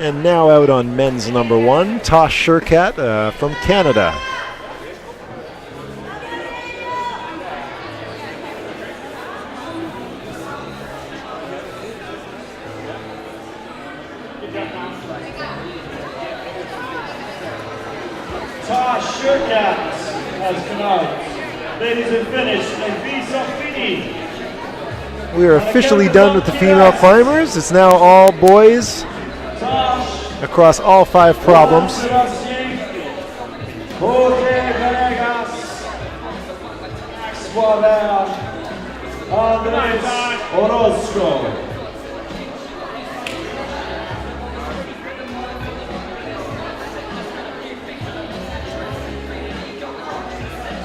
And now out on men's number 1, Tosh Shurkat from Canada. Tosh Shurkat has come out. Ladies and finished, and Visofini. We are officially done with the female climbers. It's now all boys across all 5 problems.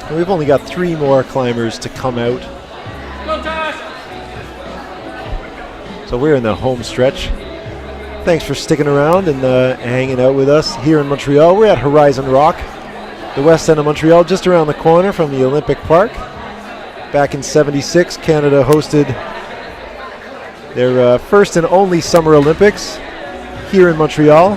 And we've only got 3 more climbers to come out. So we're in the home stretch. Thanks for sticking around and hanging out with us here in Montreal. We're at Horizon Rock, the west end of Montreal, just around the corner from the Olympic Park. Back in '76, Canada hosted their first and only Summer Olympics here in Montreal.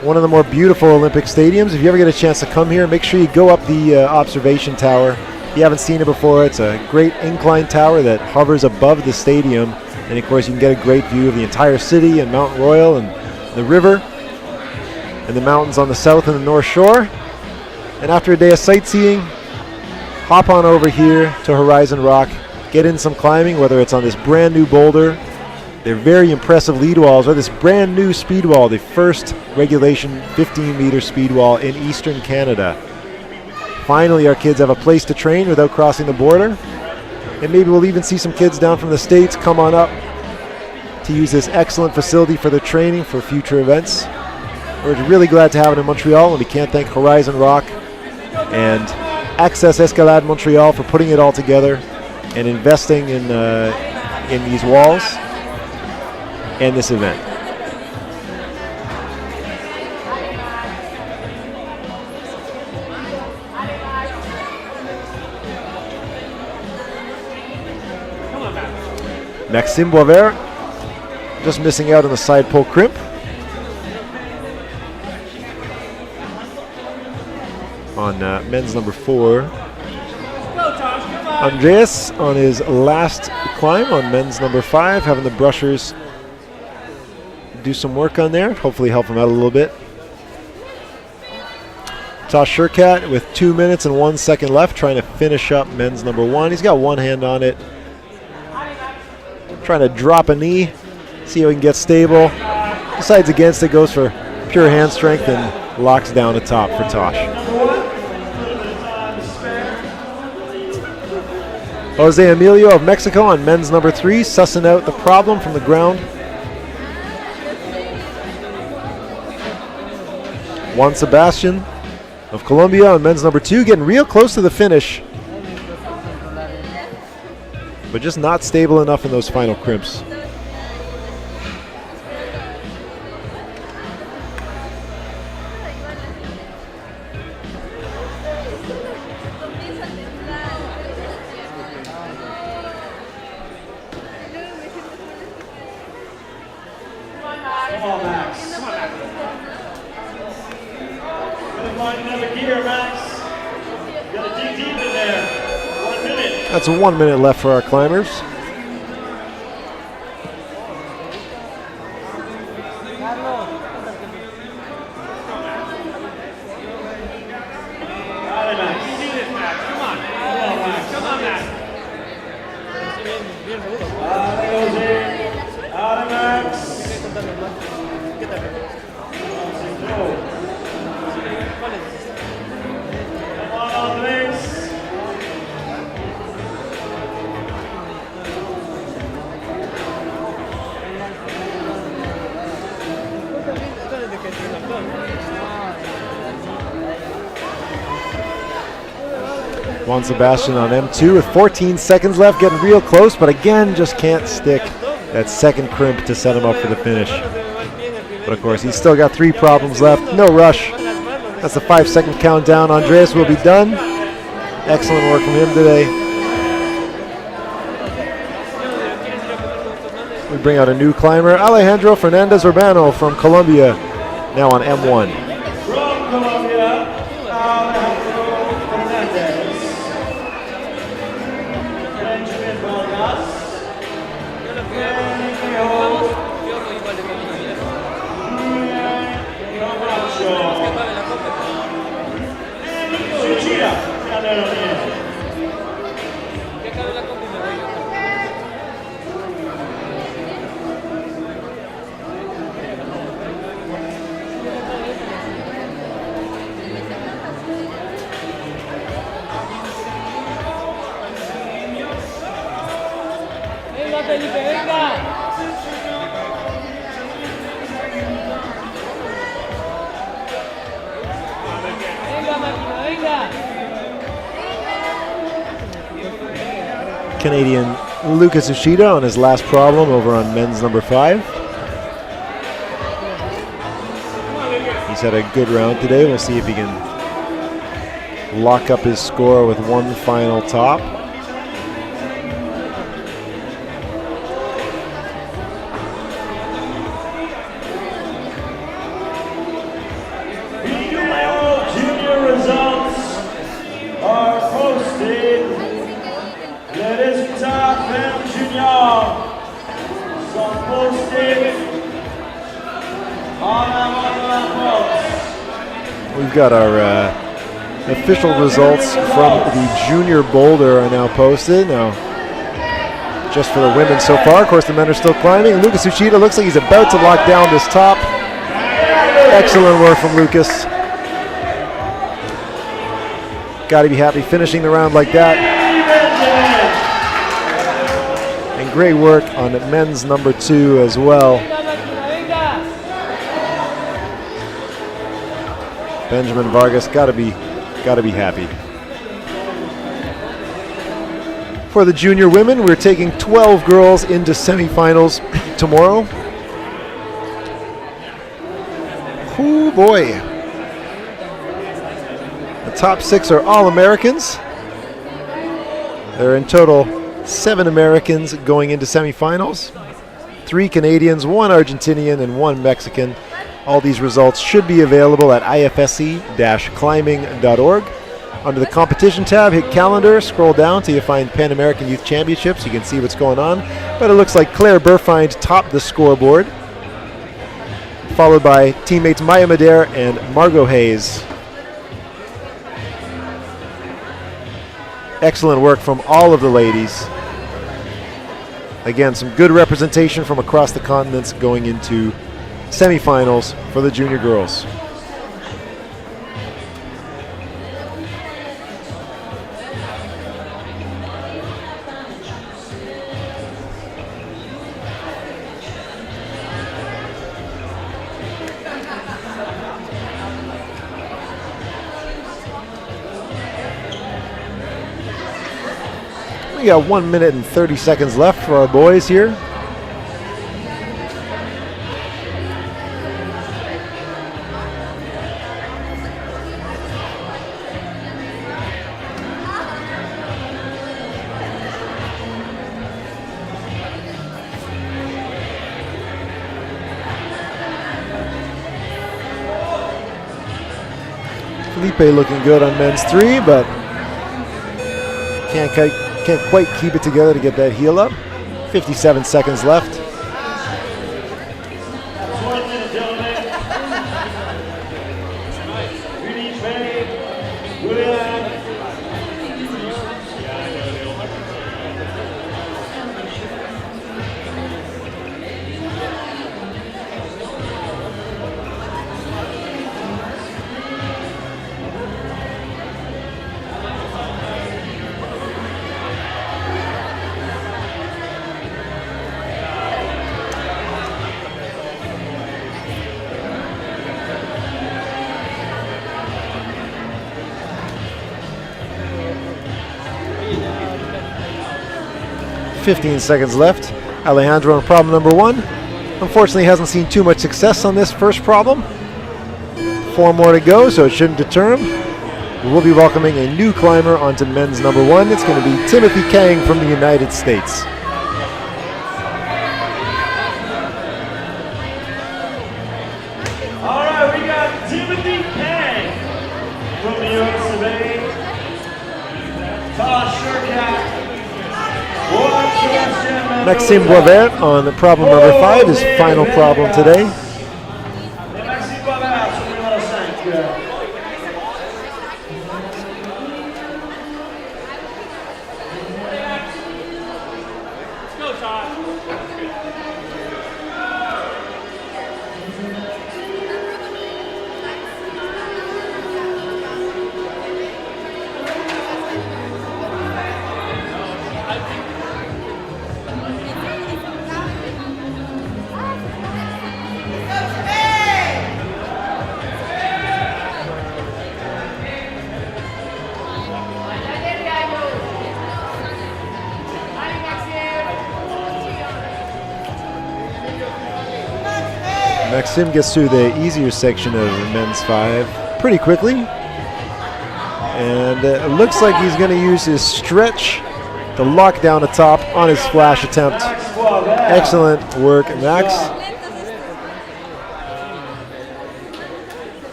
One of the more beautiful Olympic stadiums. If you ever get a chance to come here, make sure you go up the observation tower. If you haven't seen it before, it's a great incline tower that hovers above the stadium. And of course, you can get a great view of the entire city and Mount Royal and the river and the mountains on the south and the north shore. And after a day of sightseeing, hop on over here to Horizon Rock, get in some climbing, whether it's on this brand new boulder, their very impressive lead walls, or this brand new speed wall, the first regulation 15-meter speed wall in eastern Canada. Finally, our kids have a place to train without crossing the border. And maybe we'll even see some kids down from the States come on up to use this excellent facility for their training for future events. We're really glad to have it in Montreal, and we can't thank Horizon Rock and Accès Escalade Montreal for putting it all together and investing in these walls and this event. Maxime Boisvert just missing out on the side pole crimp. On men's number 4. Andreas on his last climb on men's number 5, having the brushers do some work on there, hopefully help him out a little bit. Tosh Shurkat with 2 minutes and 1 second left, trying to finish up men's number 1. He's got one hand on it, trying to drop a knee, see how he can get stable. Decides against it, goes for pure hand strength and locks down the top for Tosh. Jose Emilio of Mexico on men's number 3, sussing out the problem from the ground. Juan Sebastian of Colombia on men's number 2, getting real close to the finish, but just not stable enough in those final crimps. That's 1 minute left for our climbers. Juan Sebastian on M2 with 14 seconds left, getting real close, but again, just can't stick that second crimp to set him up for the finish. But of course, he's still got 3 problems left. No rush. That's the 5-second countdown. Andreas will be done. Excellent work from him today. We bring out a new climber, Alejandro Fernandez Urbano from Colombia, now on M1. From Colombia, Alejandro Fernandez. Benjamin Vargas. Canadian Lucas Ushida on his last problem over on men's number 5. He's had a good round today. We'll see if he can lock up his score with one final top. Junior results are posted. Les résultats femme junior sont postés en avant de la porte. We've got our official results from the junior boulder are now posted. Now, just for the women so far. Of course, the men are still climbing. Lucas Uchida looks like he's about to lock down this top. Excellent work from Lucas. Got to be happy finishing the round like that. And great work on men's number 2 as well. Benjamin Vargas got to be happy. For the junior women, we're taking 12 girls into semifinals tomorrow. Oh boy. The top 6 are all Americans. There are in total 7 Americans going into semifinals, 3 Canadians, 1 Argentinian, and 1 Mexican. All these results should be available at ifsc-climbing.org. Under the competition tab, hit calendar, scroll down till you find Pan American Youth Championships. You can see what's going on. But it looks like Claire Burfind topped the scoreboard, followed by teammates Maya Madere and Margot Hayes. Excellent work from all of the ladies. Again, some good representation from across the continents going into semifinals for the junior girls. We got 1 minute and 30 seconds left for our boys here. Felipe looking good on men's 3, but can't quite keep it together to get that heel up. 57 seconds left. .15 seconds left. Alejandro on problem number 1. Unfortunately, hasn't seen too much success on this first problem. 4 more to go, so it shouldn't deter him. We'll be welcoming a new climber onto men's number 1. It's going to be Timothy Kang from the United States. Timothy Pang from the USA. Tosh Shurkat. Maxime Boisvert on problem number 5, his final problem today. Maxime Boisvert sur le numéro 5. Maxime gets through the easier section of men's 5 pretty quickly. And it looks like he's going to use his stretch to lock down the top on his flash attempt. Excellent work, Max.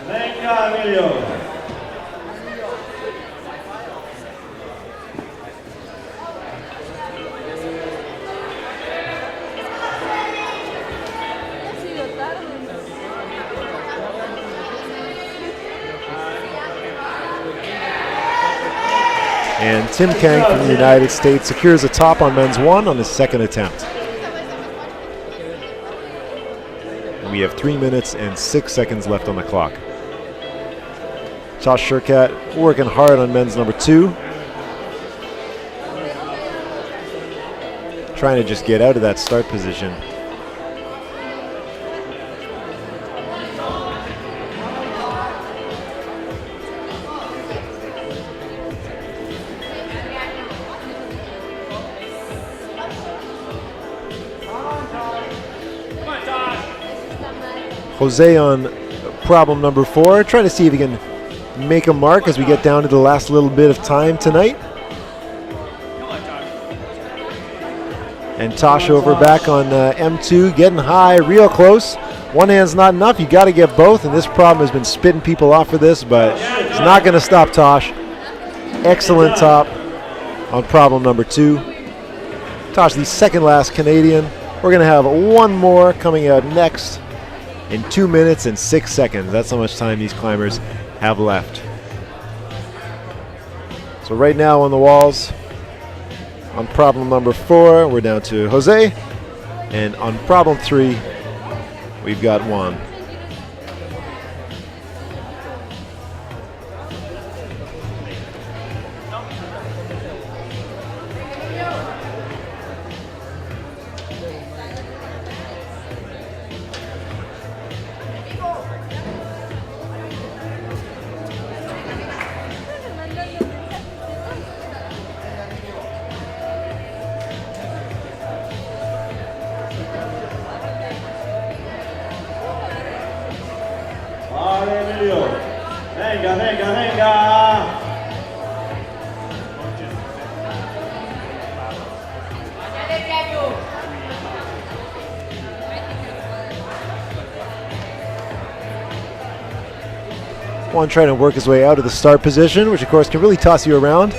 Venga, Emilio. And Tim Kang from the United States secures a top on men's 1 on his second attempt. And we have 3 minutes and 6 seconds left on the clock. Tosh Shurkat working hard on men's number 2. Trying to just get out of that start position. Jose on problem number 4, trying to see if he can make a mark as we get down to the last little bit of time tonight. And Tosh over back on M2, getting high, real close. One hand's not enough, you got to get both, and this problem has been spitting people off for this, but it's not going to stop Tosh. Excellent top on problem number 2. Tosh, the second last Canadian. We're going to have one more coming out next in 2 minutes and 6 seconds. That's how much time these climbers have left. So right now on the walls, on problem number 4, we're down to Jose. And on problem 3, we've got Juan. Venga, venga, venga. Juan trying to work his way out of the start position, which of course can really toss you around.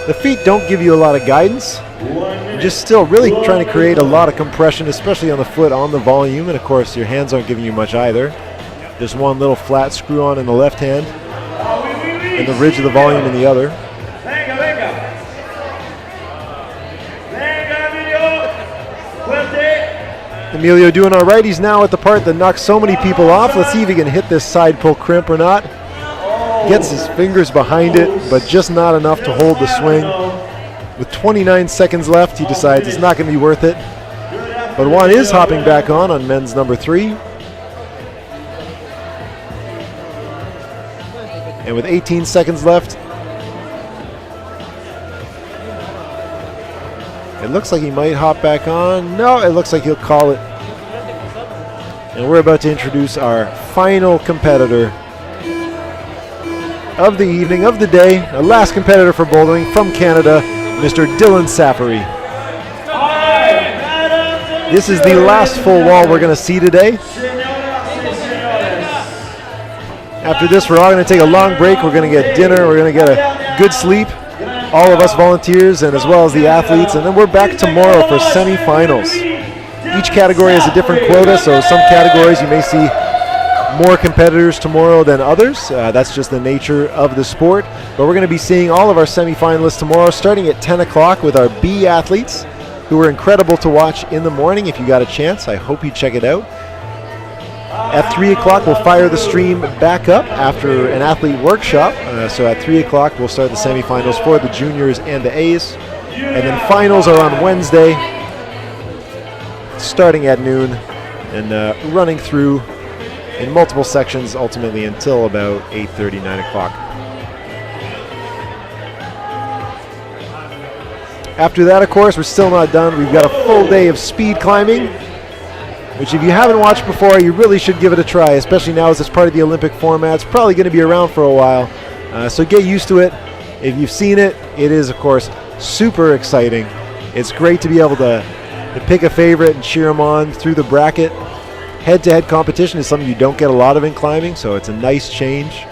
The feet don't give you a lot of guidance. You're just still really trying to create a lot of compression, especially on the foot, on the volume, and of course your hands aren't giving you much either. Just one little flat screw on in the left hand, and the ridge of the volume in the other. Venga, venga. Venga, Emilio. Fuerte. Emilio doing all right. He's now at the part that knocks so many people off. Let's see if he can hit this side pull crimp or not. Gets his fingers behind it, but just not enough to hold the swing. With 29 seconds left, he decides it's not going to be worth it. But Juan is hopping back on men's number 3. And with 18 seconds left, it looks like he might hop back on. No, it looks like he'll call it. And we're about to introduce our final competitor of the evening, of the day, our last competitor for bouldering from Canada, Mr. Dylan Safari. This is the last full wall we're going to see today. After this, we're all going to take a long break. We're going to get dinner. We're going to get a good sleep. All of us volunteers and as well as the athletes. And then we're back tomorrow for semifinals. Each category has a different quota, so some categories you may see more competitors tomorrow than others. That's just the nature of the sport. But we're going to be seeing all of our semifinalists tomorrow starting at 10 o'clock with our B athletes, who were incredible to watch in the morning. If you got a chance, I hope you check it out. At 3 o'clock, we'll fire the stream back up after an athlete workshop. So at 3 o'clock, we'll start the semifinals for the juniors and the A's. And then finals are on Wednesday, starting at noon and running through in multiple sections ultimately until about 8:30, 9 o'clock. After that, of course, we're still not done. We've got a full day of speed climbing, which if you haven't watched before, you really should give it a try, especially now as it's part of the Olympic format. It's probably going to be around for a while, so get used to it. If you've seen it, it is, of course, super exciting. It's great to be able to pick a favorite and cheer them on through the bracket. Head-to-head competition is something you don't get a lot of in climbing, so it's a nice change.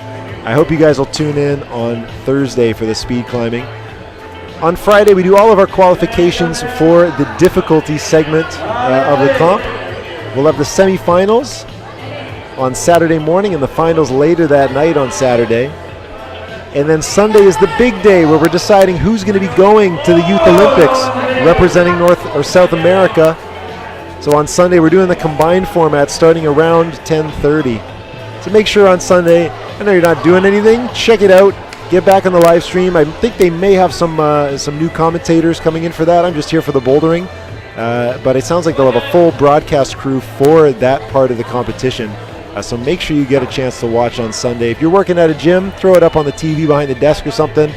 I hope you guys will tune in on Thursday for the speed climbing. On Friday, we do all of our qualifications for the difficulty segment of the comp. We'll have the semifinals on Saturday morning and the finals later that night on Saturday. And then Sunday is the big day where we're deciding who's going to be going to the Youth Olympics representing North or South America. So on Sunday, we're doing the combined format starting around 10:30. So make sure on Sunday, I know you're not doing anything, check it out. Get back on the live stream. I think they may have some new commentators coming in for that. I'm just here for the bouldering. But it sounds like they'll have a full broadcast crew for that part of the competition. So make sure you get a chance to watch on Sunday. If you're working at a gym, throw it up on the TV behind the desk or something.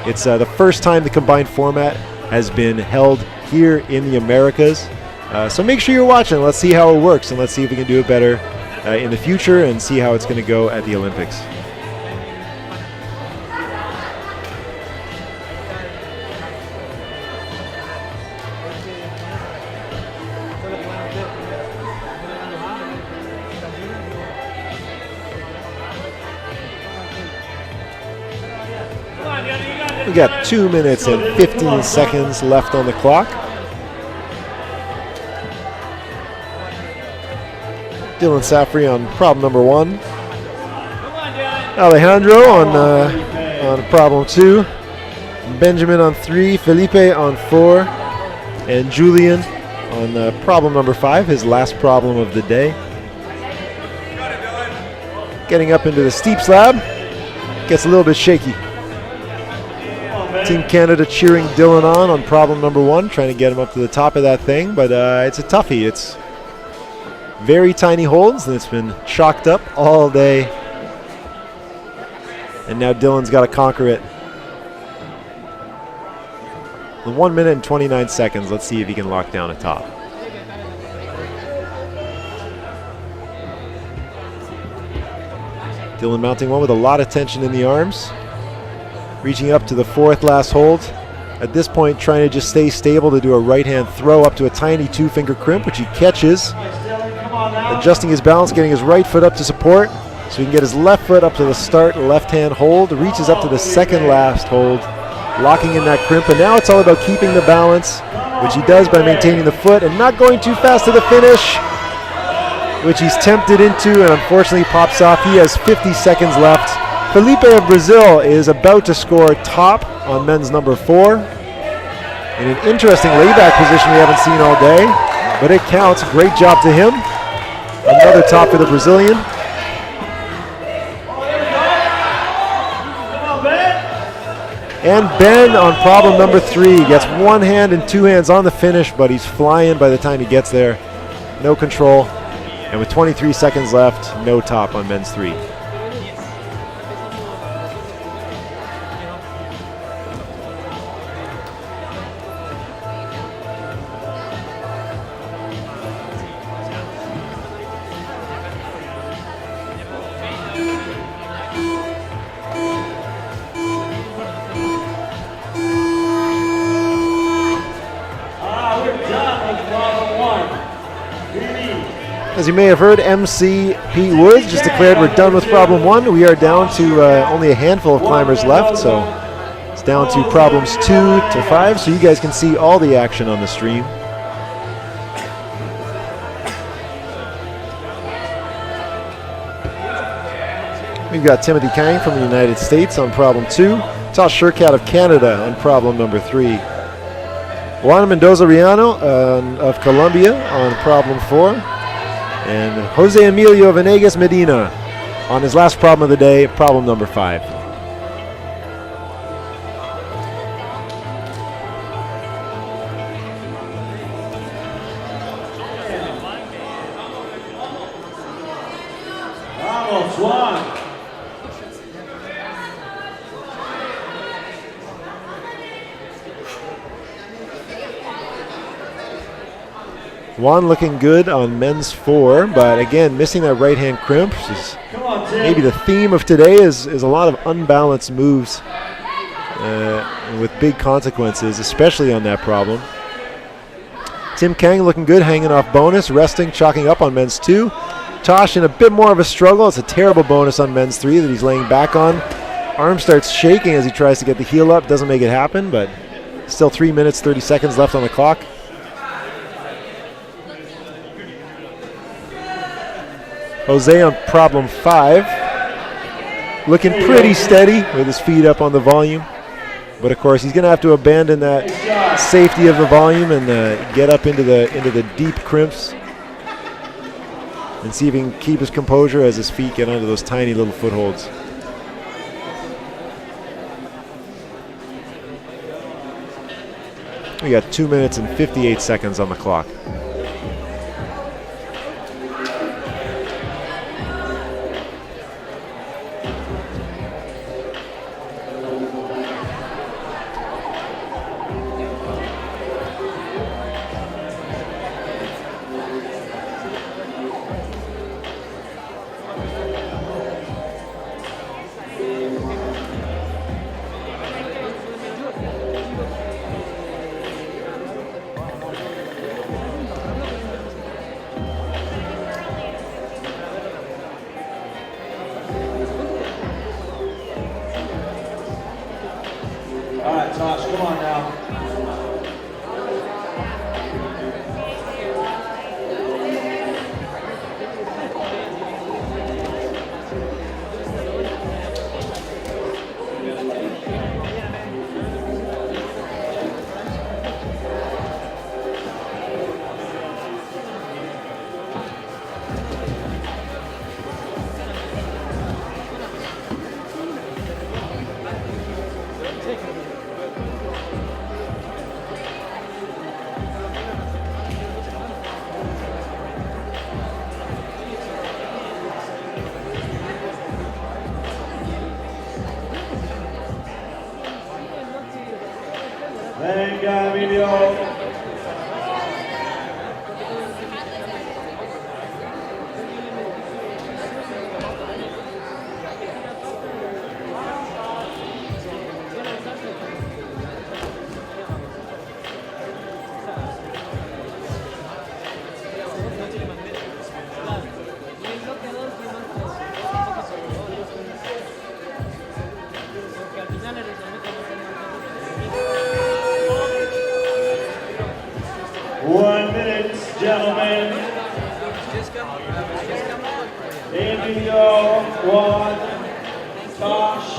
It's the first time the combined format has been held here in the Americas. So make sure you're watching. Let's see how it works, and let's see if we can do it better in the future and see how it's going to go at the Olympics. We got 2 minutes and 15 seconds left on the clock. Dylan Safri on problem number 1. Alejandro on problem 2. Benjamin on 3. Felipe on 4. And Julian on problem number 5, his last problem of the day. Getting up into the steep slab. Gets a little bit shaky. Team Canada cheering Dylan on problem number 1, trying to get him up to the top of that thing, but it's a toughie. It's very tiny holds, and it's been chalked up all day. And now Dylan's got to conquer it. 1 minute and 29 seconds. Let's see if he can lock down a top. Dylan mounting one with a lot of tension in the arms. Reaching up to the 4th last hold. At this point, trying to just stay stable to do a right-hand throw up to a tiny 2-finger crimp, which he catches. Adjusting his balance, getting his right foot up to support, so he can get his left foot up to the start left-hand hold. Reaches up to the 2nd last hold, locking in that crimp. And now it's all about keeping the balance, which he does by maintaining the foot and not going too fast to the finish, which he's tempted into and unfortunately pops off. He has 50 seconds left. Felipe of Brazil is about to score top on men's number 4. In an interesting layback position we haven't seen all day, but it counts. Great job to him. Another top for the Brazilian. And Ben on problem number 3 gets 1 hand and 2 hands on the finish, but he's flying by the time he gets there. No control. And with 23 seconds left, no top on men's 3. As you may have heard, MC Pete Woods just declared we're done with problem 1. We are down to only a handful of climbers left, so it's down to problems 2 to 5, so you guys can see all the action on the stream. We've got Timothy Kang from the United States on problem 2. Tosh Shurkat of Canada on problem number 3. Juan Mendoza Riano of Colombia on problem 4. And Jose Emilio Venegas Medina on his last problem of the day, problem number 5. Vamos, Juan. Juan looking good on men's 4, but again, missing that right-hand crimp. Maybe the theme of today is a lot of unbalanced moves with big consequences, especially on that problem. Tim Kang looking good, hanging off bonus, resting, chalking up on men's 2. Tosh in a bit more of a struggle. It's a terrible bonus on men's 3 that he's laying back on. Arm starts shaking as he tries to get the heel up. Doesn't make it happen, but still 3 minutes, 30 seconds left on the clock. Jose on problem 5, looking pretty steady with his feet up on the volume. But of course, he's going to have to abandon that safety of the volume and get up into the deep crimps and see if he can keep his composure as his feet get onto those tiny little footholds. We got 2 minutes and 58 seconds on the clock. All right, Tosh, come on now. Venga, Emilio. Gentlemen, Emilio, Juan, Tosh.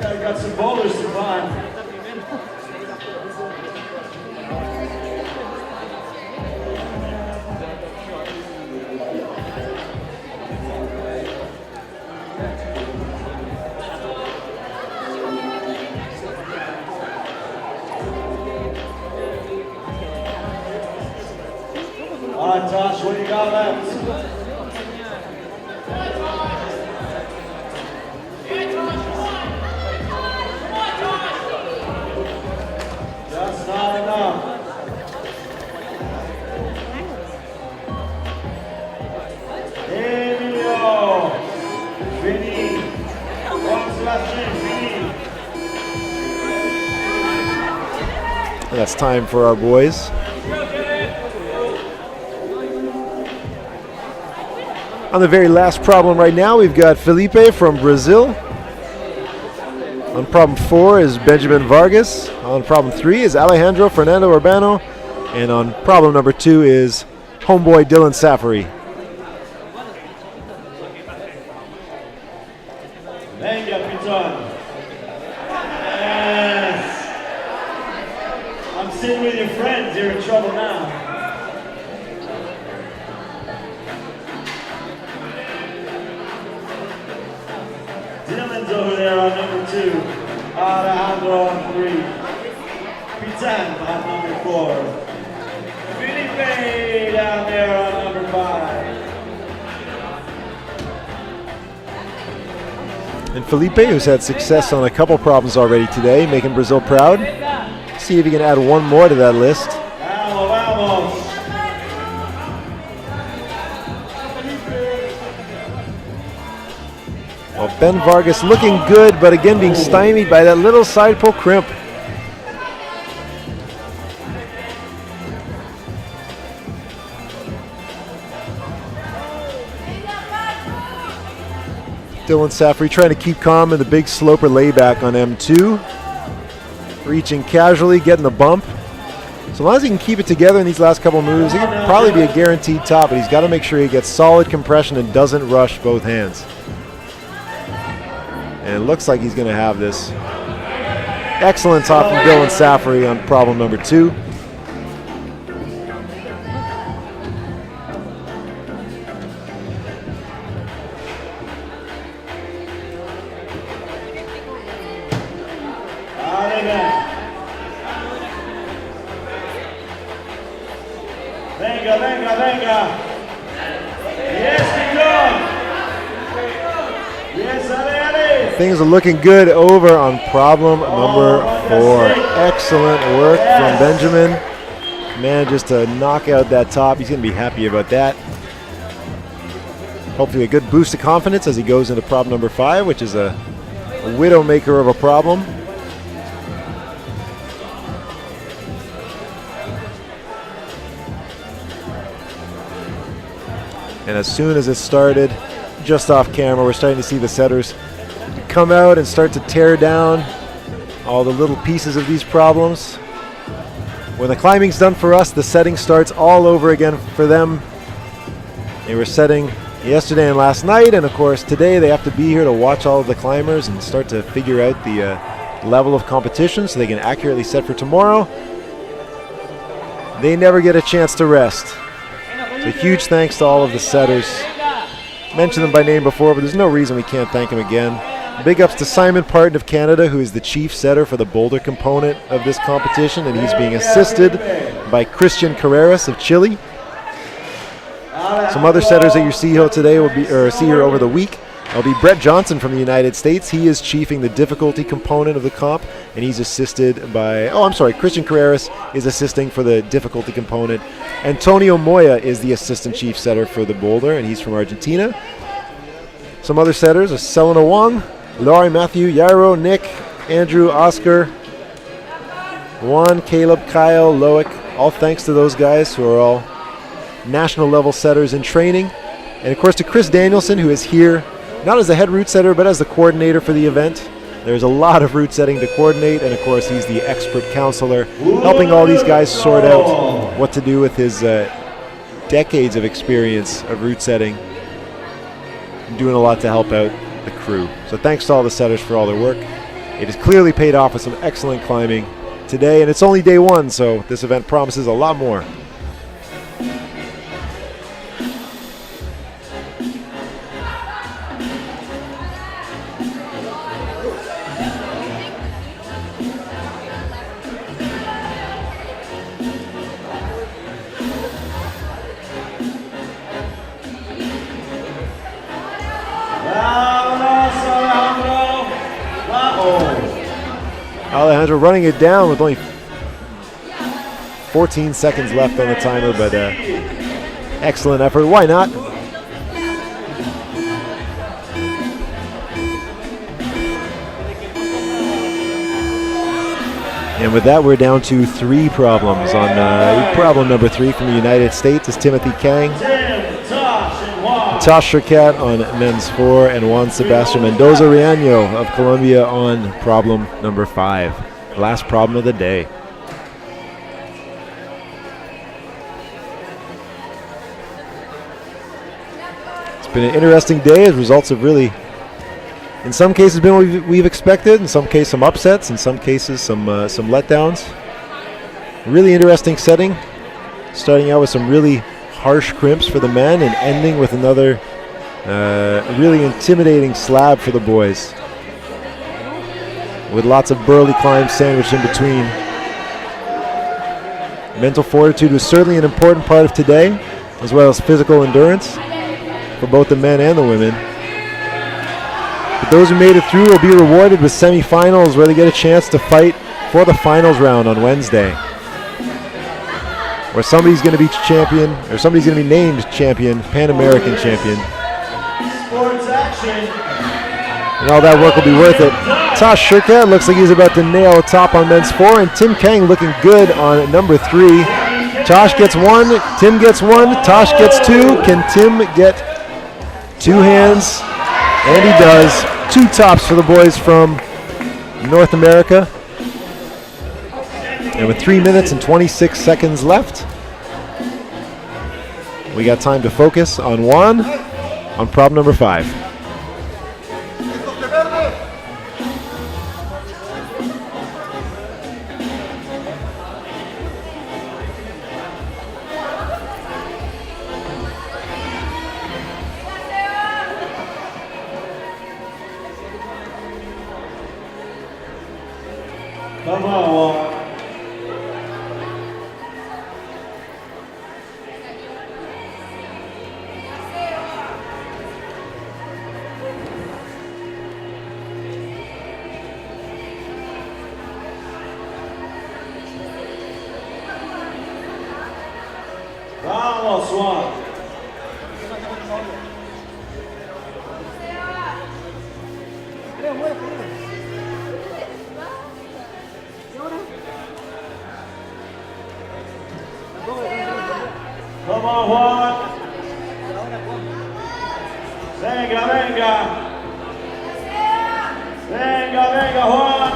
Got some boulders to climb. All right, Tosh, what do you got left? That's not enough. Emilio, Vinny, what's left in Vinny? That's time for our boys. On the very last problem right now, we've got Felipe from Brazil. On problem 4 is Benjamin Vargas. On problem 3 is Alejandro Fernando Urbano. And on problem number 2 is homeboy Dylan Safari. Venga, Piton. Yes. I'm sitting with your friends. You're in trouble now. Dylan's over there on number 2. Alejandro on 3. Pitan on number 4. Felipe down there on number 5. And Felipe, who's had success on a couple problems already today, making Brazil proud. See if he can add one more to that list. Vamos, vamos. Well, Ben Vargas looking good, but again being stymied by that little side pull crimp. Dylan Safari trying to keep calm in the big sloper layback on M2. Reaching casually, getting the bump. So long as he can keep it together in these last couple moves, he can probably be a guaranteed top, but he's got to make sure he gets solid compression and doesn't rush both hands. And it looks like he's going to have this. Excellent top from Dylan Safari on problem number 2. Venga, venga, venga. Yes, Piton. Yes, ale, ale. Things are looking good over on problem number 4. Excellent work from Benjamin. Manages to knock out that top. He's going to be happy about that. Hopefully a good boost of confidence as he goes into problem number 5, which is a widowmaker of a problem. And as soon as it started, just off camera, we're starting to see the setters come out and start to tear down all the little pieces of these problems. When the climbing's done for us, the setting starts all over again for them. They were setting yesterday and last night, and of course today they have to be here to watch all of the climbers and start to figure out the level of competition so they can accurately set for tomorrow. They never get a chance to rest. So huge thanks to all of the setters. Mentioned them by name before, but there's no reason we can't thank them again. Big ups to Simon Parton of Canada, who is the chief setter for the Boulder component of this competition, and he's being assisted by Christian Carreras of Chile. Some other setters that you see here today will be, or see here over the week, will be Brett Johnson from the United States. He is chiefing the difficulty component of the comp, and he's assisted by, Christian Carreras is assisting for the difficulty component. Antonio Moya is the assistant chief setter for the Boulder, and he's from Argentina. Some other setters are Selena Wong, Laurie, Matthew, Yairo, Nick, Andrew, Oscar, Juan, Caleb, Kyle, Loic. All thanks to those guys who are all national level setters in training. And of course to Chris Danielson, who is here not as the head route setter, but as the coordinator for the event. There's a lot of route setting to coordinate, and of course he's the expert counselor, helping all these guys sort out what to do with his decades of experience of route setting, and doing a lot to help out the crew. So thanks to all the setters for all their work. It has clearly paid off with some excellent climbing today, and it's only day 1, so this event promises a lot more. Alejandro running it down with only 14 seconds left on the timer, but excellent effort. Why not? And with that, we're down to 3 problems. On problem number 3 from the United States is Timothy Kang. Tim, Tosh, and Tosh Shirkat on men's 4, and Juan Sebastian Mendoza Riaño of Colombia on problem number 5. Last problem of the day. It's been an interesting day. The results have really, in some cases, been what we've expected. In some cases, some upsets. In some cases, some letdowns. Really interesting setting. Starting out with some really harsh crimps for the men and ending with another really intimidating slab for the boys, with lots of burly climbs sandwiched in between. Mental fortitude was certainly an important part of today, as well as physical endurance for both the men and the women. But those who made it through will be rewarded with semifinals, where they get a chance to fight for the finals round on Wednesday, where somebody's going to be champion, or somebody's going to be named champion, Pan American champion. Sports action. And all that work will be worth it. Tosh Shirkat looks like he's about to nail a top on men's 4, and Tim Kang looking good on number 3. Tosh gets 1, Tim gets 1, Tosh gets 2. Can Tim get 2 hands? And he does. 2 tops for the boys from North America. And with 3 minutes and 26 seconds left, we got time to focus on Juan on problem number 5. Come on, Juan. Vamos, Juan. Come on, Juan. Venga, venga. Venga, venga, Juan.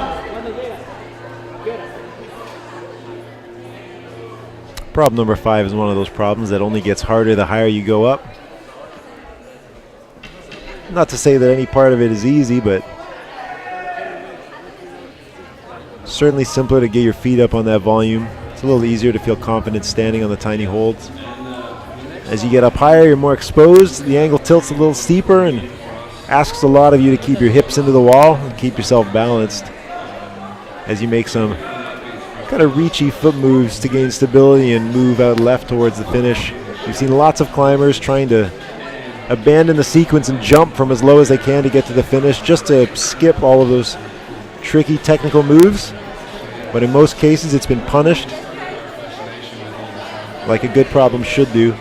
Problem number 5 is one of those problems that only gets harder the higher you go up. Not to say that any part of it is easy, but certainly simpler to get your feet up on that volume. It's a little easier to feel confident standing on the tiny holds. As you get up higher, you're more exposed. The angle tilts a little steeper and asks a lot of you to keep your hips into the wall and keep yourself balanced as you make some kind of reachy foot moves to gain stability and move out left towards the finish. You've seen lots of climbers trying to abandon the sequence and jump from as low as they can to get to the finish, just to skip all of those tricky technical moves. But in most cases, it's been punished, like a good problem should do.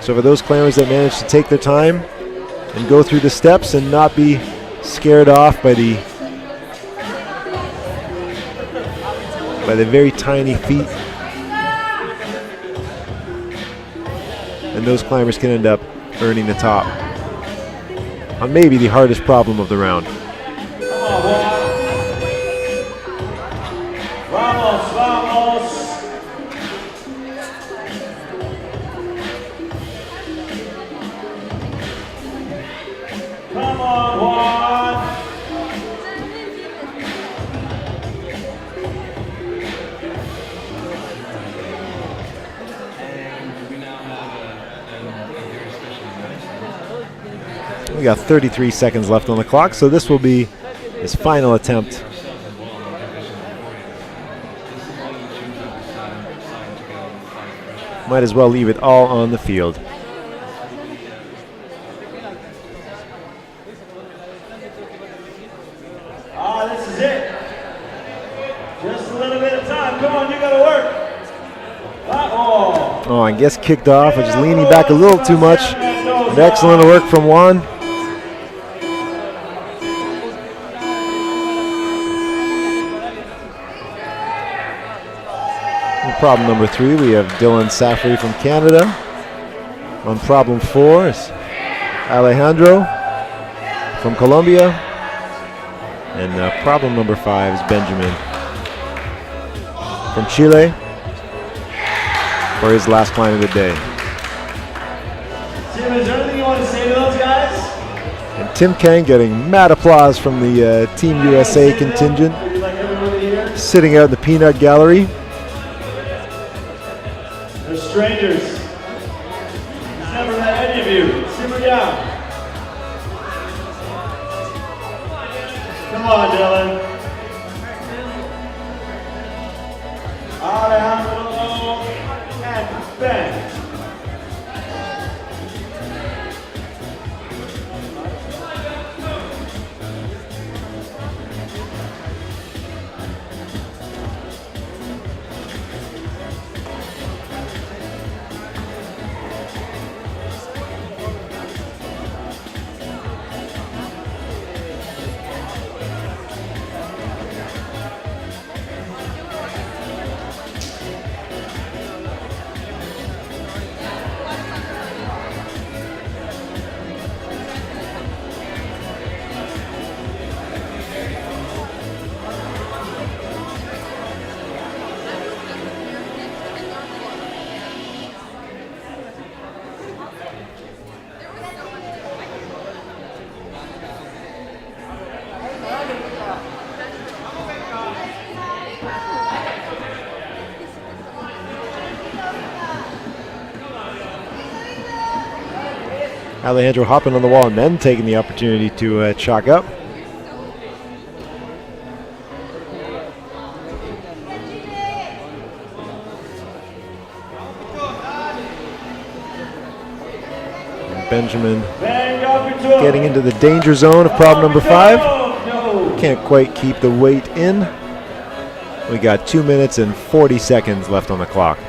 So for those climbers that manage to take their time and go through the steps and not be scared off by the very tiny feet, and those climbers can end up earning the top on maybe the hardest problem of the round. Vamos, vamos. Come on, Juan. We got 33 seconds left on the clock, so this will be his final attempt. Might as well leave it all on the field. This is it. Just a little bit of time. Come on, you gotta work. Oh, I guess kicked off. I'm just leaning back a little too much. And excellent work from Juan. Problem number 3, we have Dylan Safri from Canada. On problem 4 is Alejandro from Colombia. And problem number 5 is Benjamin from Chile for his last climb of the day. Tim, is there anything you want to say to those guys? And Tim Kang getting mad applause from the Team USA contingent, sitting out in the peanut gallery. They're strangers. He's never met any of you. Simmer down. Come on, Dylan. Alejandro and Ben. Alejandro hopping on the wall and then taking the opportunity to chalk up. And Benjamin getting into the danger zone of problem number 5. Can't quite keep the weight in. We got 2 minutes and 40 seconds left on the clock.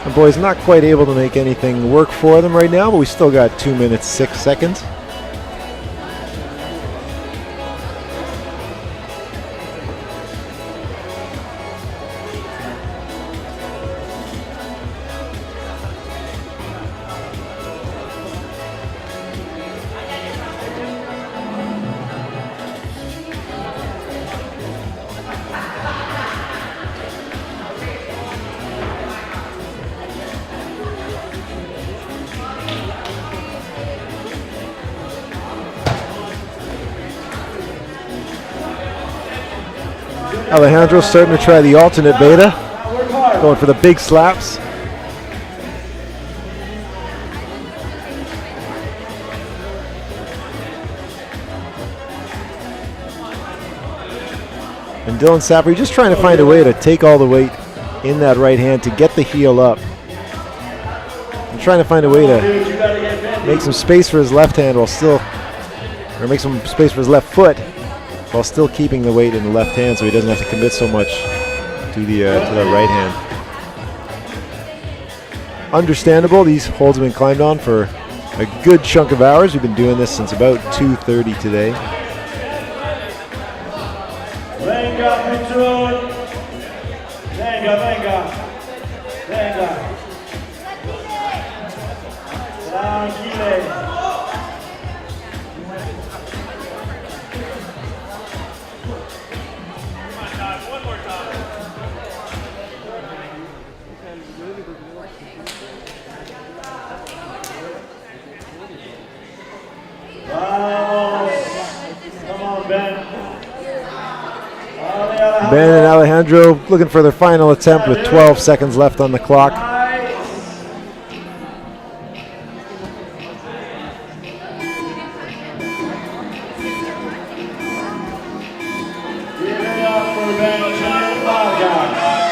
The boys not quite able to make anything work for them right now, but we still got 2 minutes, 6 seconds. Alejandro starting to try the alternate beta, going for the big slaps. And Dylan Sapper just trying to find a way to take all the weight in that right hand to get the heel up. And trying to find a way to make some space for his left hand while still, or make some space for his left foot, while still keeping the weight in the left hand so he doesn't have to commit so much to the right hand. Understandable, these holds have been climbed on for a good chunk of hours. We've been doing this since about 2:30 today. Venga, Petron. Venga, venga. Venga. Tranquile. Ben and Alejandro looking for their final attempt with 12 seconds left on the clock.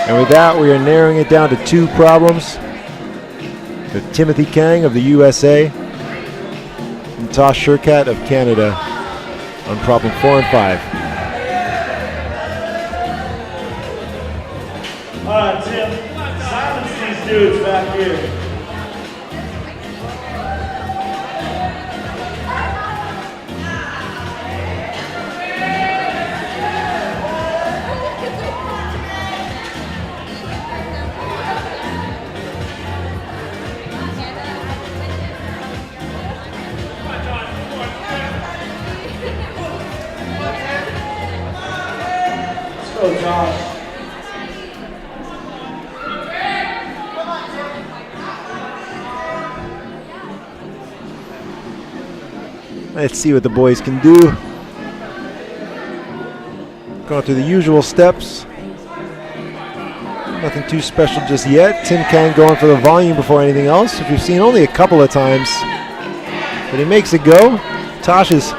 And with that, we are narrowing it down to 2 problems. With Timothy Kang of the USA and Tosh Shurkat of Canada on problem 4 and 5. All right, Tim, silence these dudes back here. Let's go, Josh. Let's see what the boys can do. Going through the usual steps. Nothing too special just yet. Tim Can going for the volume before anything else, which we've seen only a couple of times. But he makes it go. Tosh is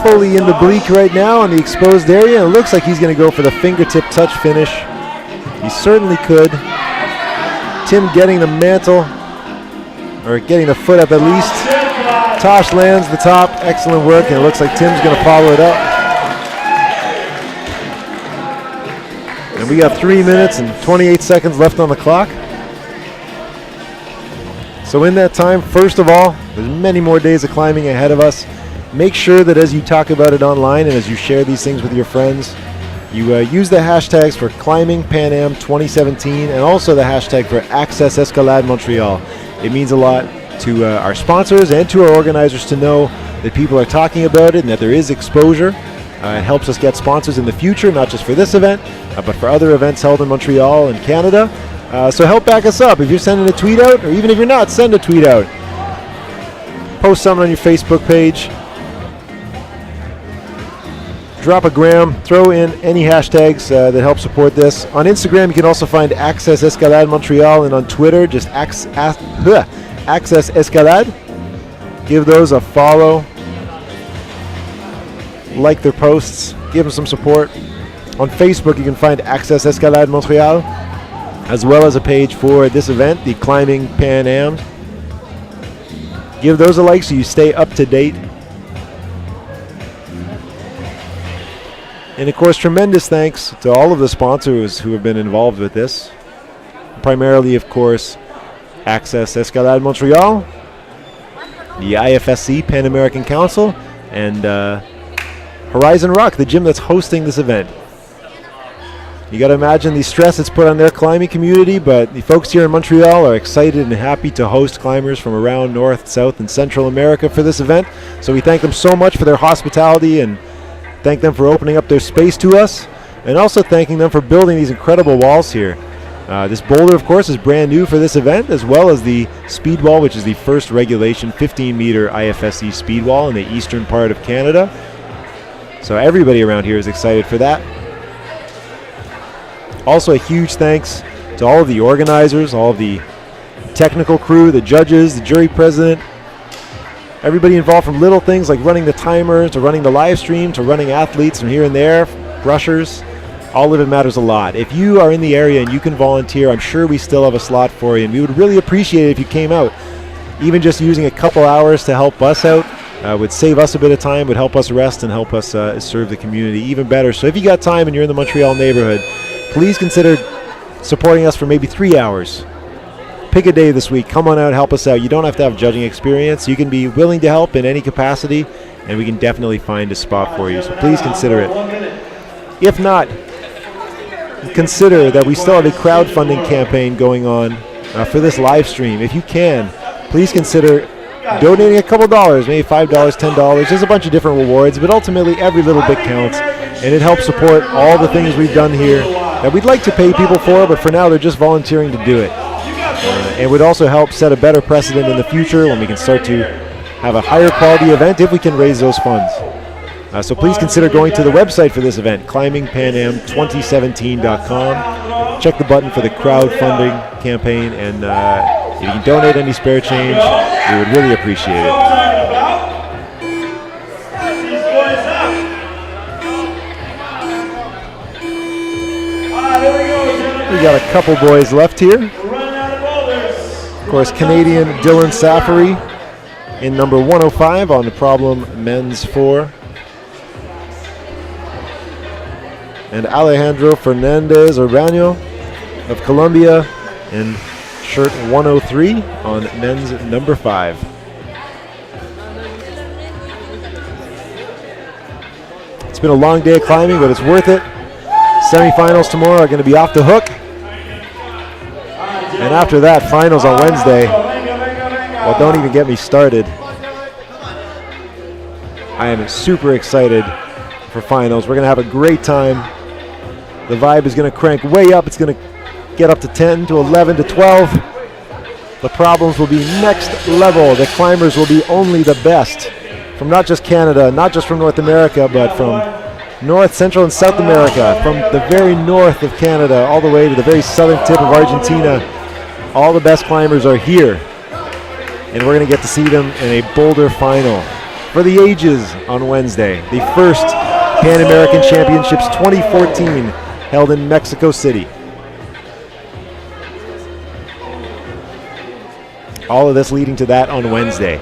fully in the bleak right now on the exposed area. It looks like he's going to go for the fingertip touch finish. He certainly could. Tim getting the mantle, or getting the foot up at least. Tosh lands the top. Excellent work, and it looks like Tim's going to follow it up. And we got 3 minutes and 28 seconds left on the clock. So in that time, first of all, there's many more days of climbing ahead of us. Make sure that as you talk about it online and as you share these things with your friends, you use the hashtags for Climbingpanam17 and also the hashtag for Accès Escalade Montreal. It means a lot to our sponsors and to our organizers to know that people are talking about it and that there is exposure. It helps us get sponsors in the future, not just for this event, but for other events held in Montreal and Canada. So help back us up. If you're sending a tweet out, or even if you're not, send a tweet out. Post something on your Facebook page. Drop a gram. Throw in any hashtags that help support this. On Instagram, you can also find Accès Escalade Montreal, and on Twitter, just Accès Escalade. Give those a follow. Like their posts. Give them some support. On Facebook, you can find Accès Escalade Montreal, as well as a page for this event, the Climbing Pan Am. Give those a like so you stay up to date. And of course, tremendous thanks to all of the sponsors who have been involved with this. Primarily, of course, Accès Escalade Montreal, the IFSC Pan-American Council, and Horizon Rock, the gym that's hosting this event. You got to imagine the stress it's put on their climbing community, but the folks here in Montreal are excited and happy to host climbers from around North, South, and Central America for this event. So we thank them so much for their hospitality and thank them for opening up their space to us, and also thanking them for building these incredible walls here. This boulder, of course, is brand new for this event, as well as the speed wall, which is the first regulation 15-meter IFSC speed wall in the eastern part of Canada. So everybody around here is excited for that. Also, a huge thanks to all of the organizers, all of the technical crew, the judges, the jury president, everybody involved, from little things like running the timer to running the live stream to running athletes from here and there, rushers. All of it matters a lot. If you are in the area and you can volunteer, I'm sure we still have a slot for you, and we would really appreciate it if you came out. Even just using a couple hours to help us out would save us a bit of time, would help us rest, and help us serve the community even better. So if you got time and you're in the Montreal neighborhood, please consider supporting us for maybe 3 hours. Pick a day this week. Come on out, help us out. You don't have to have judging experience. You can be willing to help in any capacity, and we can definitely find a spot for you. So please consider it. If not, consider that we still have a crowdfunding campaign going on for this live stream. If you can, please consider donating a couple dollars, maybe $5, $10. There's a bunch of different rewards, but ultimately every little bit counts, and it helps support all the things we've done here that we'd like to pay people for, but for now they're just volunteering to do it. It would also help set a better precedent in the future when we can start to have a higher quality event if we can raise those funds. So please consider going to the website for this event, climbingpanam2017.com. Check the button for the crowdfunding campaign, and if you can donate any spare change, we would really appreciate it. We got a couple boys left here. Of course, Canadian Dylan Safari in number 105 on the problem men's 4. And Alejandro Fernandez Urbano of Colombia in shirt 103 on men's number 5. It's been a long day of climbing, but it's worth it. Semifinals tomorrow are going to be off the hook. And after that, finals on Wednesday. Well, don't even get me started. I am super excited for finals. We're going to have a great time. The vibe is going to crank way up. It's going to get up to 10 to 11 to 12. The problems will be next level. The climbers will be only the best from not just Canada, not just from North America, but from North, Central, and South America, from the very north of Canada all the way to the very southern tip of Argentina. All the best climbers are here, and we're going to get to see them in a Boulder final for the ages on Wednesday. The first Pan American Championships 2014 held in Mexico City. All of this leading to that on Wednesday.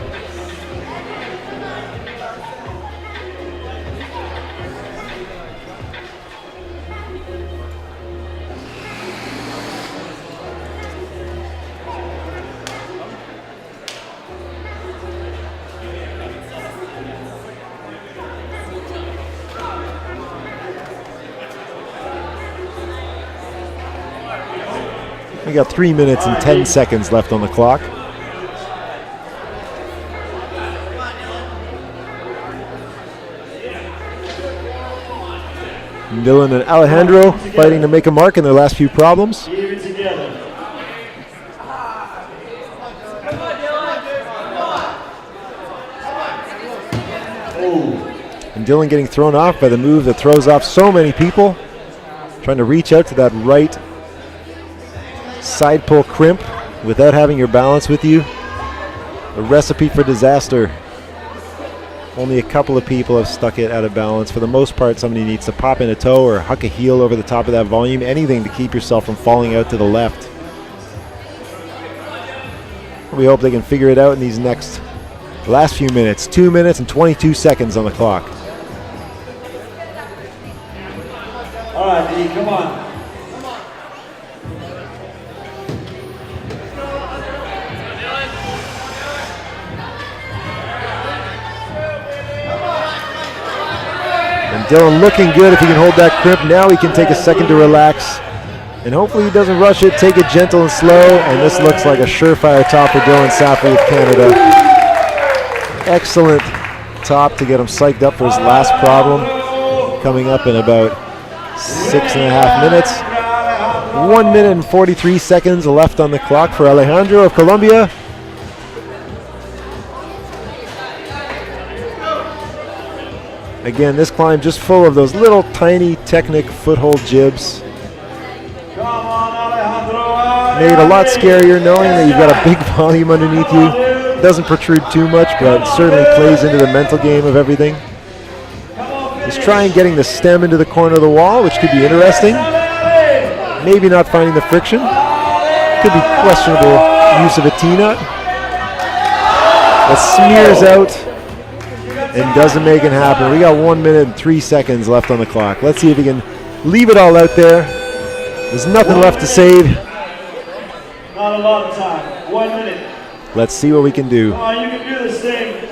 We got 3 minutes and 10 seconds left on the clock. Dylan and Alejandro fighting to make a mark in their last few problems. And Dylan getting thrown off by the move that throws off so many people. Trying to reach out to that right side pull crimp without having your balance with you. A recipe for disaster. Only a couple of people have stuck it out of balance. For the most part, somebody needs to pop in a toe or huck a heel over the top of that volume. Anything to keep yourself from falling out to the left. We hope they can figure it out in these last few minutes. 2 minutes and 22 seconds on the clock. All right, D, come on. Dylan looking good if he can hold that crimp. Now he can take a second to relax. And hopefully he doesn't rush it. Take it gentle and slow. And this looks like a surefire top for Dylan Saffrey of Canada. Excellent top to get him psyched up for his last problem. Coming up in about 6.5 minutes. 1 minute and 43 seconds left on the clock for Alejandro of Colombia. Again, this climb just full of those little tiny Technic foothold jibs. Made a lot scarier knowing that you've got a big volume underneath you. It doesn't protrude too much, but it certainly plays into the mental game of everything. He's trying getting the stem into the corner of the wall, which could be interesting. Maybe not finding the friction. Could be questionable use of a T-nut. It smears out and doesn't make it happen. We got 1 minute and 3 seconds left on the clock. Let's see if he can leave it all out there. There's nothing left to save. Not a lot of time. 1 minute. Let's see what we can do. Come on, you can do this thing.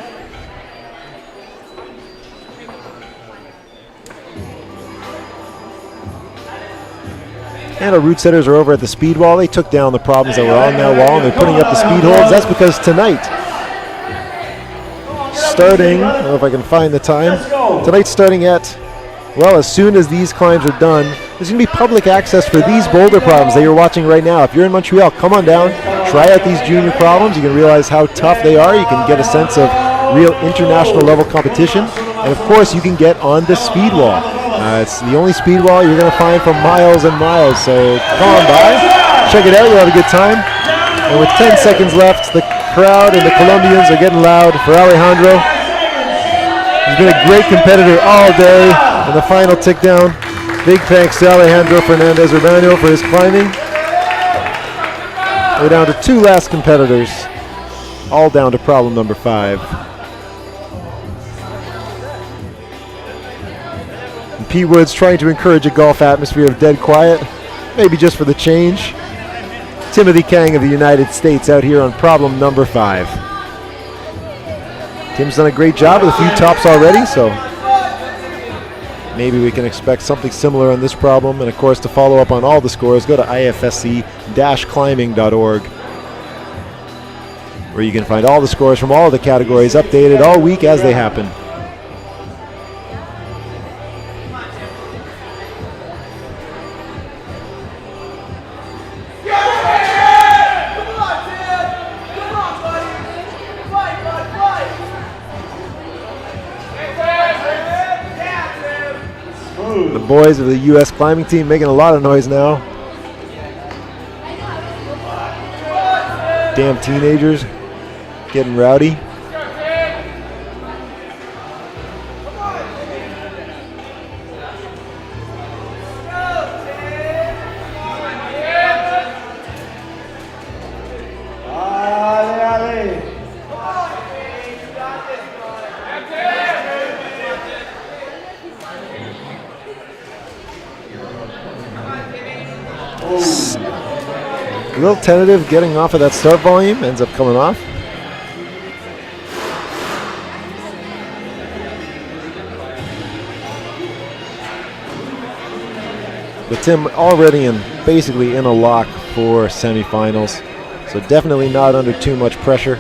And our route setters are over at the speed wall. They took down the problems that were on that wall, and they're putting up the speed holds. That's because tonight, starting, I don't know if I can find the time. Tonight starting at, well, as soon as these climbs are done, there's going to be public access for these boulder problems that you're watching right now. If you're in Montreal, come on down, try out these junior problems. You can realize how tough they are. You can get a sense of real international level competition. And of course, you can get on the speed wall. It's the only speed wall you're going to find for miles and miles. So come on by, check it out, you'll have a good time. And with 10 seconds left, the crowd and the Colombians are getting loud for Alejandro. He's been a great competitor all day. And the final tick down. Big thanks to Alejandro Fernandez Urbano for his climbing. We're down to 2 last competitors. all down to problem number 5. And P. Woods trying to encourage a golf atmosphere of dead quiet, maybe just for the change. Timothy Kang of the United States out here on problem number 5. Tim's done a great job with a few tops already, so maybe we can expect something similar on this problem. And of course, to follow up on all the scores, go to ifsc-climbing.org, where you can find all the scores from all of the categories updated all week as they happen. The boys of the U.S. climbing team making a lot of noise now. Damn teenagers getting rowdy. A little tentative getting off of that start volume, ends up coming off. But Tim already basically in a lock for semifinals, so definitely not under too much pressure.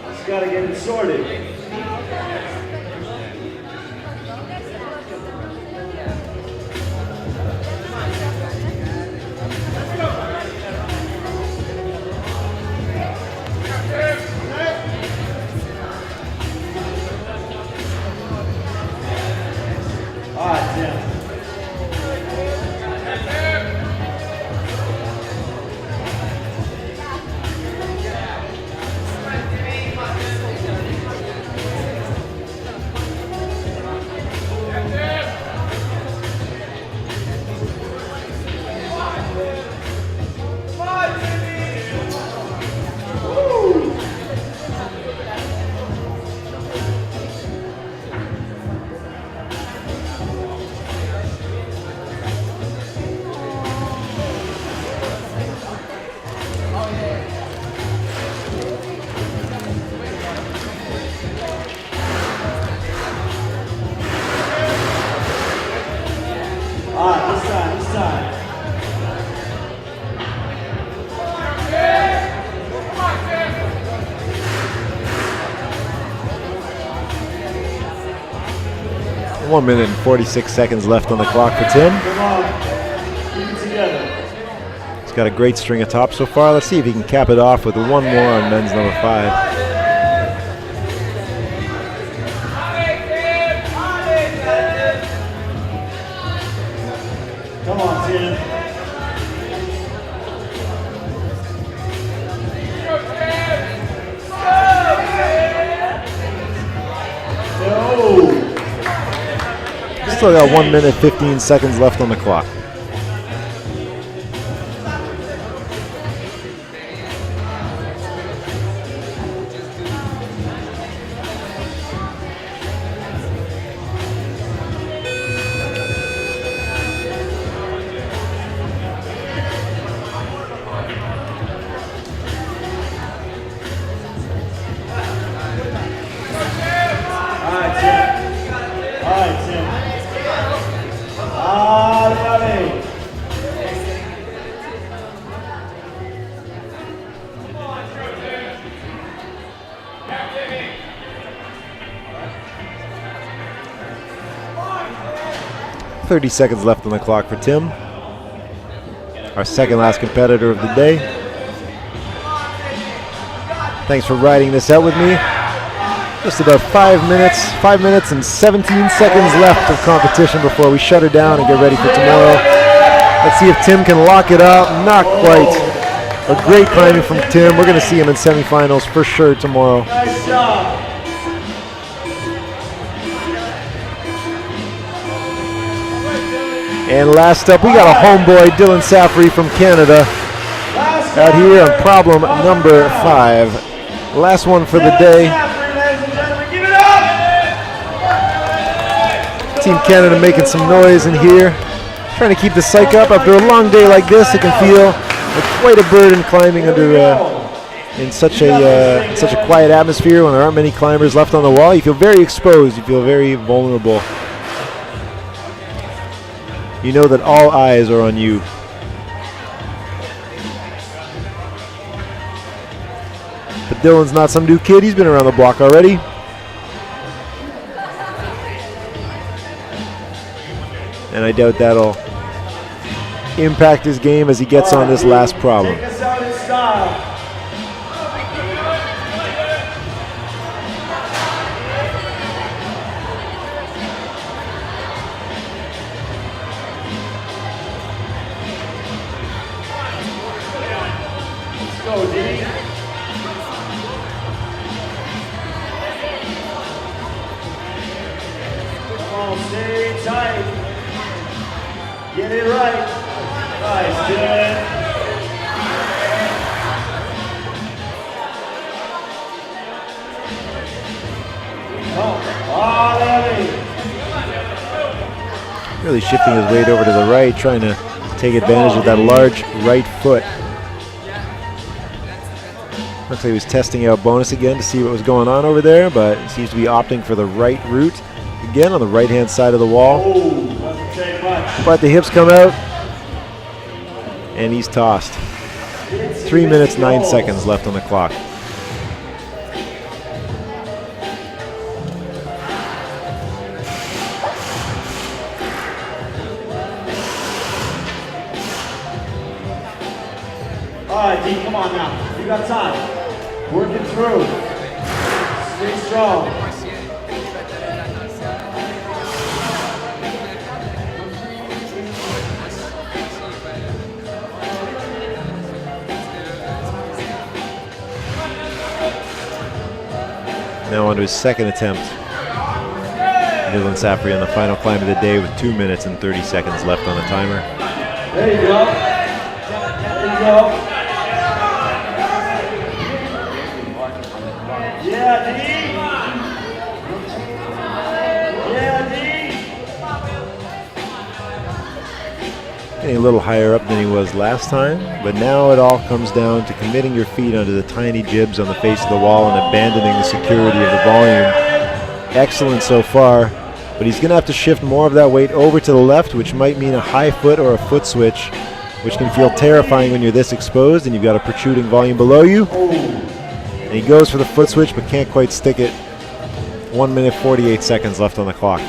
Just gotta get it sorted. This time. 1 minute and 46 seconds left on the clock for Tim. Come on, keep it together. He's got a great string of tops so far. Let's see if he can cap it off with one more on men's number 5. Come on, Tim. Still got 1 minute 15 seconds left on the clock. .30 seconds left on the clock for Tim, our second last competitor of the day. Thanks for riding this out with me. Just about 5 minutes and 17 seconds left of competition before we shut her down and get ready for tomorrow. Let's see if Tim can lock it up. Not quite. A great climbing from Tim. We're going to see him in semifinals for sure tomorrow. Nice job. And last up, we got a homeboy, Dylan Safri from Canada. Last out here on problem number 5. Last one for the day. Team Canada making some noise in here. Trying to keep the psych up. After a long day like this, it can feel like quite a burden climbing under in such a quiet atmosphere when there aren't many climbers left on the wall. You feel very exposed. You feel very vulnerable. You know that all eyes are on you. But Dylan's not some new kid. He's been around the block already. And I doubt that'll impact his game as he gets on this last problem. Take us out in style. Let's go, D. Come on, stay tight. Get it right. Nice, Dylan. Really shifting his weight over to the right, trying to take advantage of that large right foot. Looks like he was testing out bonus again to see what was going on over there, but he seems to be opting for the right route again on the right-hand side of the wall. But the hips come out, and he's tossed. 3 minutes, 9 seconds left on the clock. All right, D, come on now. You got time. Working through. Stay strong. Now on to his second attempt. Dylan Safri on the final climb of the day with 2 minutes and 30 seconds left on the timer. There you go. There you go. Yeah, D. Yeah, D. Getting a little higher up than he was last time, but now it all comes down to committing your feet onto the tiny jibs on the face of the wall and abandoning the security of the volume. Excellent so far, but he's going to have to shift more of that weight over to the left, which might mean a high foot or a foot switch, which can feel terrifying when you're this exposed and you've got a protruding volume below you. And he goes for the foot switch, but can't quite stick it. 1 minute, 48 seconds left on the clock.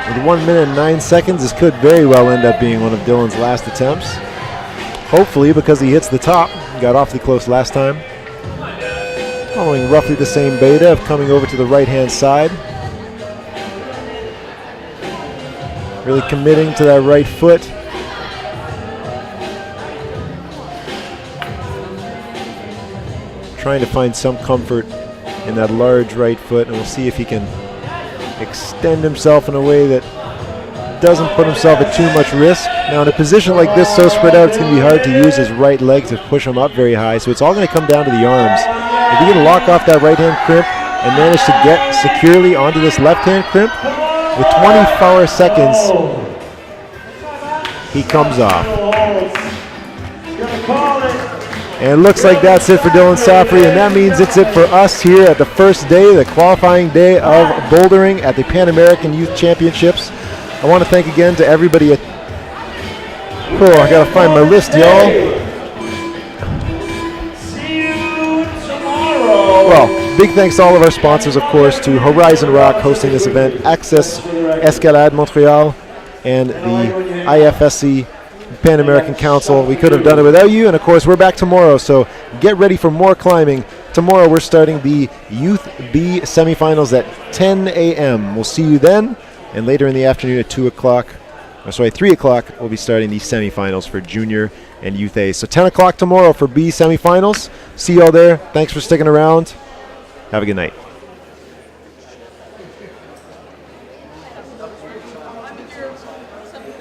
With 1 minute and 9 seconds, this could very well end up being one of Dylan's last attempts. Hopefully, because he hits the top. Got awfully close last time. Following roughly the same beta of coming over to the right-hand side. Really committing to that right foot. Trying to find some comfort in that large right foot, and we'll see if he can extend himself in a way that doesn't put himself at too much risk. Now in a position like this, so spread out, it's going to be hard to use his right leg to push him up very high, so it's all going to come down to the arms. If he can lock off that right hand crimp and manage to get securely onto this left hand crimp, with 24 seconds, he comes off. And it looks like that's it for Dylan Safri, and that means it's it for us here at the first day, the qualifying day of bouldering at the Pan-American Youth Championships. I want to thank again to everybody at... Oh, I gotta find my list, y'all. See you tomorrow. Well, Big thanks to all of our sponsors, of course, to Horizon Rock hosting this event, Accès, Escalade, Montreal, and the IFSC Pan-American Council. We could have done it without you, and of course we're back tomorrow, so get ready for more climbing. Tomorrow we're starting the Youth B semifinals at 10 a.m. We'll see you then, and later in the afternoon at 3 o'clock, we'll be starting the semifinals for Junior and Youth A. So 10 o'clock tomorrow for B semifinals. See you all there. Thanks for sticking around. Have a good night.